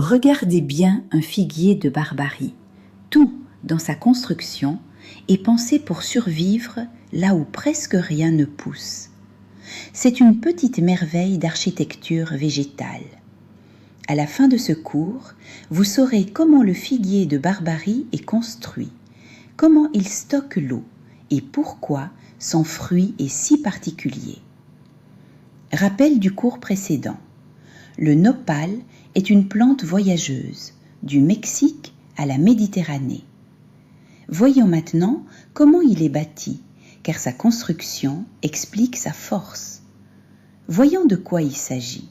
Regardez bien un figuier de Barbarie. Tout, dans sa construction, est pensé pour survivre là où presque rien ne pousse. C'est une petite merveille d'architecture végétale. À la fin de ce cours, vous saurez comment le figuier de Barbarie est construit, comment il stocke l'eau et pourquoi son fruit est si particulier. Rappel du cours précédent. Le nopal est une plante voyageuse, du Mexique à la Méditerranée. Voyons maintenant comment il est bâti, car sa construction explique sa force. Voyons de quoi il s'agit.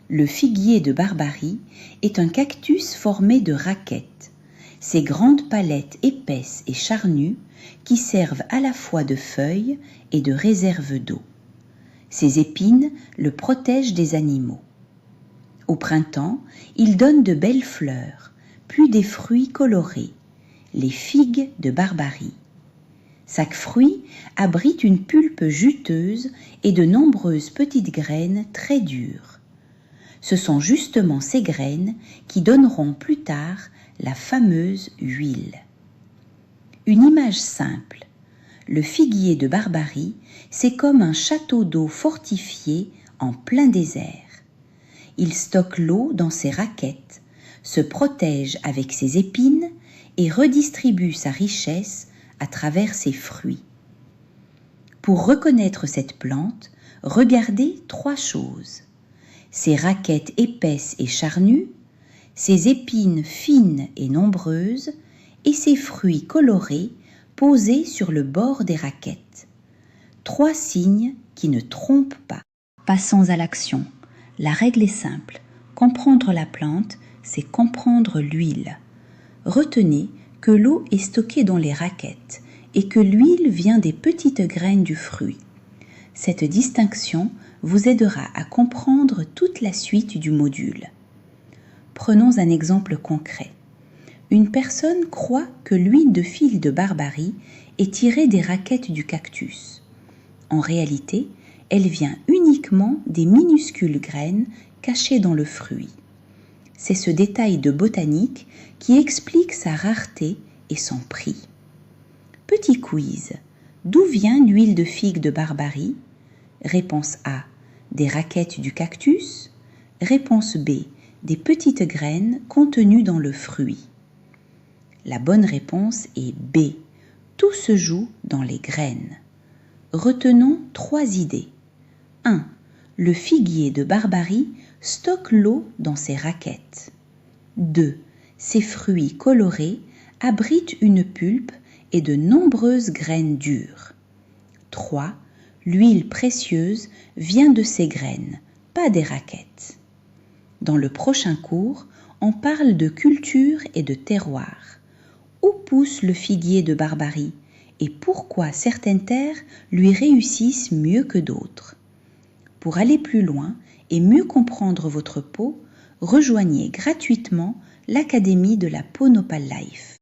Le figuier de Barbarie est un cactus formé de raquettes, ces grandes palettes épaisses et charnues qui servent à la fois de feuilles et de réserve d'eau. Ses épines le protègent des animaux. Au printemps, il donne de belles fleurs, puis des fruits colorés, les figues de Barbarie. Chaque fruit abrite une pulpe juteuse et de nombreuses petites graines très dures. Ce sont justement ces graines qui donneront plus tard la fameuse huile. Une image simple. Le figuier de Barbarie, c'est comme un château d'eau fortifié en plein désert. Il stocke l'eau dans ses raquettes, se protège avec ses épines et redistribue sa richesse à travers ses fruits. Pour reconnaître cette plante, regardez 3 choses. Ses raquettes épaisses et charnues, ses épines fines et nombreuses et ses fruits colorés posés sur le bord des raquettes. 3 signes qui ne trompent pas. Passons à l'action. La règle est simple. Comprendre la plante, c'est comprendre l'huile. Retenez que l'eau est stockée dans les raquettes et que l'huile vient des petites graines du fruit. Cette distinction vous aidera à comprendre toute la suite du module. Prenons un exemple concret. Une personne croit que l'huile de figues de Barbarie est tirée des raquettes du cactus. En réalité, elle vient uniquement des minuscules graines cachées dans le fruit. C'est ce détail de botanique qui explique sa rareté et son prix. Petit quiz. D'où vient l'huile de figue de Barbarie? Réponse A. Des raquettes du cactus. Réponse B. Des petites graines contenues dans le fruit. La bonne réponse est B. Tout se joue dans les graines. Retenons 3 idées. 1. Le figuier de Barbarie stocke l'eau dans ses raquettes. 2. Ses fruits colorés abritent une pulpe et de nombreuses graines dures. 3. L'huile précieuse vient de ces graines, pas des raquettes. Dans le prochain cours, on parle de culture et de terroir. Où pousse le figuier de Barbarie et pourquoi certaines terres lui réussissent mieux que d'autres? Pour aller plus loin et mieux comprendre votre peau, rejoignez gratuitement l'Académie de la Peau Nopal Life.